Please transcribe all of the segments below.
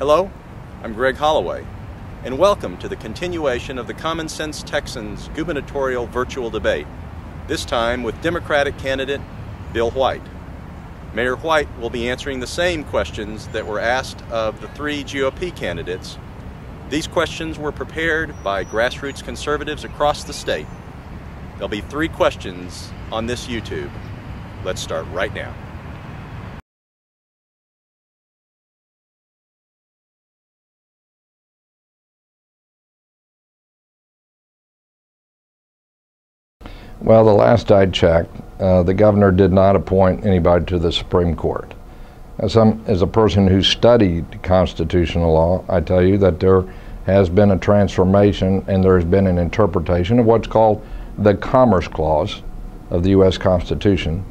Hello, I'm Greg Holloway, and welcome to the continuation of the Common Sense Texans gubernatorial virtual debate, this time with Democratic candidate Bill White. Mayor White will be answering the same questions that were asked of the three GOP candidates. These questions were prepared by grassroots conservatives across the state. There'll be 3 questions on this YouTube. Let's start right now. Well, the last I checked, the governor did not appoint anybody to the Supreme Court. As a person who studied constitutional law, I tell you that there has been a transformation and there has been an interpretation of what's called the Commerce Clause of the U.S. Constitution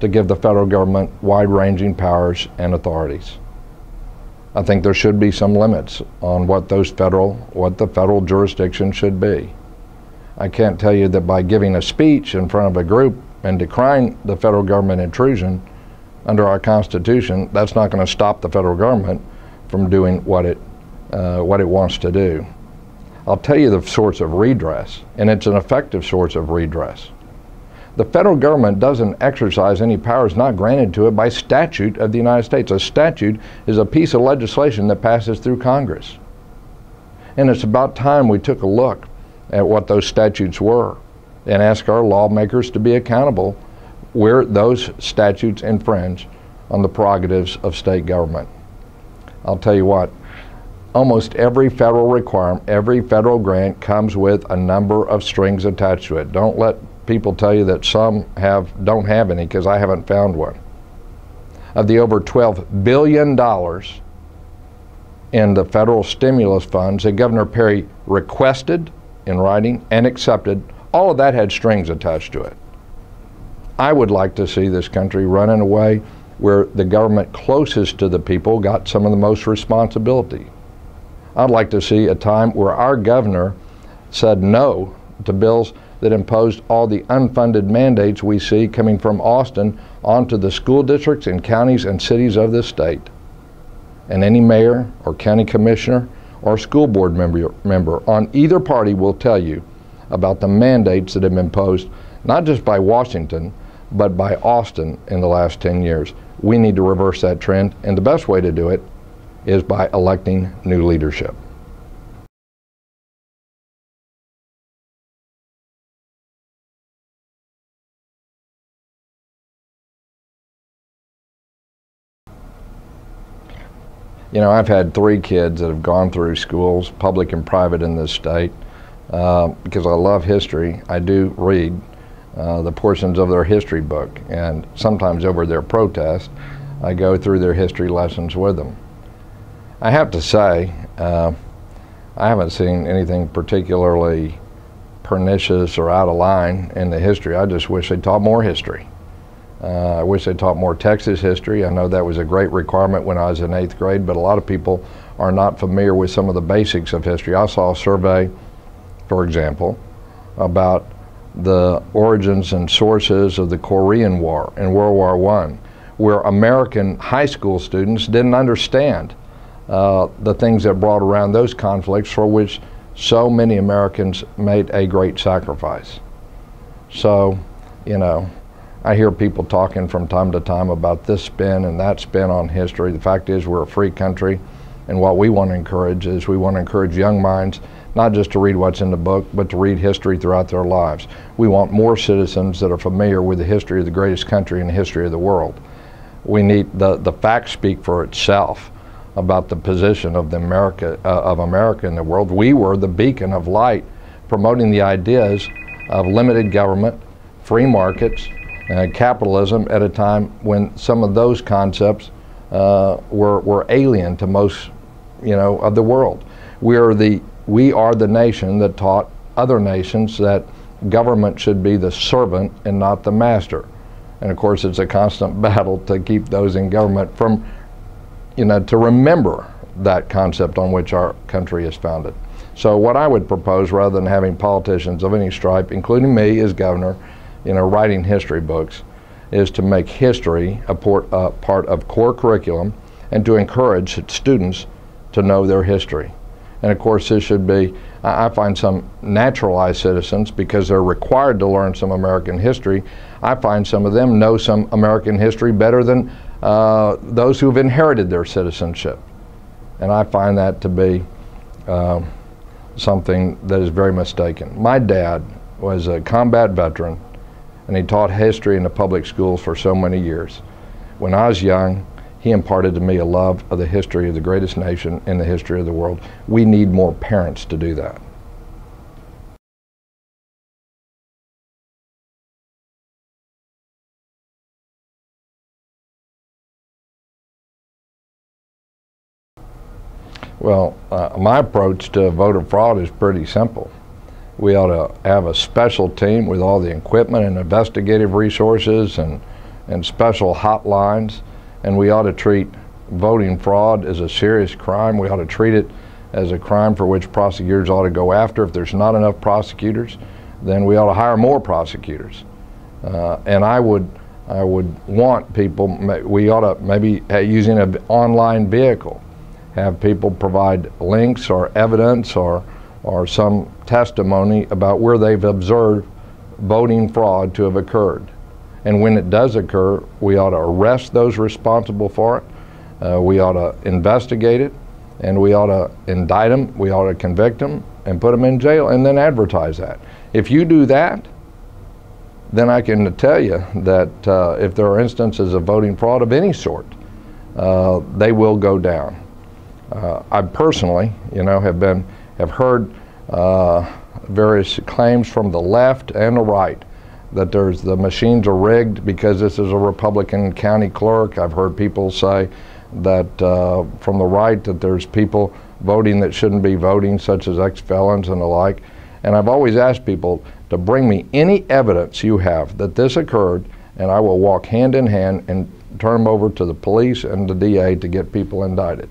to give the federal government wide-ranging powers and authorities. I think there should be some limits on what the federal jurisdiction should be. I can't tell you that by giving a speech in front of a group and decrying the federal government intrusion under our Constitution, that's not going to stop the federal government from doing what it wants to do. I'll tell you the source of redress, and it's an effective source of redress. The federal government doesn't exercise any powers not granted to it by statute of the United States. A statute is a piece of legislation that passes through Congress. And it's about time we took a look at what those statutes were and ask our lawmakers to be accountable where those statutes infringe on the prerogatives of state government. I'll tell you what, almost every federal requirement, every federal grant comes with a number of strings attached to it. Don't let people tell you that some don't have any, because I haven't found one. Of the over $12 billion in the federal stimulus funds that Governor Perry requested in writing and accepted, all of that had strings attached to it. I would like to see this country run in a way where the government closest to the people got some of the most responsibility. I'd like to see a time where our governor said no to bills that imposed all the unfunded mandates we see coming from Austin onto the school districts and counties and cities of this state. And any mayor or county commissioner or school board member on either party will tell you about the mandates that have been imposed, not just by Washington, but by Austin in the last 10 years. We need to reverse that trend, and the best way to do it is by electing new leadership. You know, I've had 3 kids that have gone through schools, public and private, in this state. Because I love history, I do read the portions of their history book, and sometimes over their protest, I go through their history lessons with them. I have to say, I haven't seen anything particularly pernicious or out of line in the history. I just wish they taught more history. I wish they taught more Texas history. I know that was a great requirement when I was in 8th grade, but a lot of people are not familiar with some of the basics of history. I saw a survey, for example, about the origins and sources of the Korean War and World War I, where American high school students didn't understand the things that brought around those conflicts, for which so many Americans made a great sacrifice. So, you know, I hear people talking from time to time about this spin and that spin on history. The fact is, we're a free country, and what we want to encourage is we want to encourage young minds not just to read what's in the book, but to read history throughout their lives. We want more citizens that are familiar with the history of the greatest country in the history of the world. We need the facts speak for itself about the position of America in the world. We were the beacon of light, promoting the ideas of limited government, free markets, capitalism at a time when some of those concepts were alien to most, of the world. We are the nation that taught other nations that government should be the servant and not the master. And of course, it's a constant battle to keep those in government from, to remember that concept on which our country is founded. So what I would propose, rather than having politicians of any stripe, including me as governor, writing history books, is to make history a part of core curriculum and to encourage students to know their history. And of course, this should be, I find some naturalized citizens, because they're required to learn some American history, I find some of them know some American history better than those who've inherited their citizenship. And I find that to be something that is very mistaken. My dad was a combat veteran, and he taught history in the public schools for so many years. When I was young, he imparted to me a love of the history of the greatest nation in the history of the world. We need more parents to do that. Well, my approach to voter fraud is pretty simple. We ought to have a special team with all the equipment and investigative resources and special hotlines, and we ought to treat voting fraud as a serious crime. We ought to treat it as a crime for which prosecutors ought to go after. If there's not enough prosecutors, then we ought to hire more prosecutors. And I would want people, we ought to maybe, using an online vehicle, have people provide links or evidence or some testimony about where they've observed voting fraud to have occurred. And when it does occur, we ought to arrest those responsible for it. We ought to investigate it, and we ought to indict them, we ought to convict them, and put them in jail, and then advertise that. If you do that, then I can tell you that if there are instances of voting fraud of any sort, they will go down. I personally, have heard various claims from the left and the right that the machines are rigged because this is a Republican county clerk. I've heard people say that from the right that there's people voting that shouldn't be voting, such as ex-felons and the like. And I've always asked people to bring me any evidence you have that this occurred, and I will walk hand in hand and turn them over to the police and the DA to get people indicted.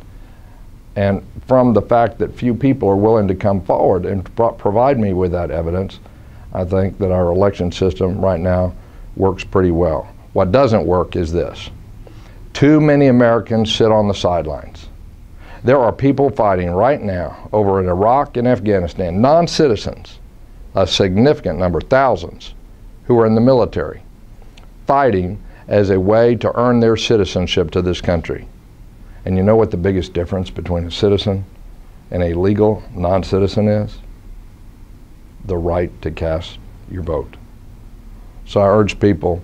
And from the fact that few people are willing to come forward and provide me with that evidence, I think that our election system right now works pretty well. What doesn't work is this. Too many Americans sit on the sidelines. There are people fighting right now over in Iraq and Afghanistan, non-citizens, a significant number, thousands, who are in the military, fighting as a way to earn their citizenship to this country. And you know what the biggest difference between a citizen and a legal non-citizen is? The right to cast your vote. So I urge people,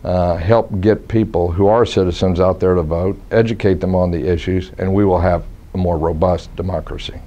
help get people who are citizens out there to vote, educate them on the issues, and we will have a more robust democracy.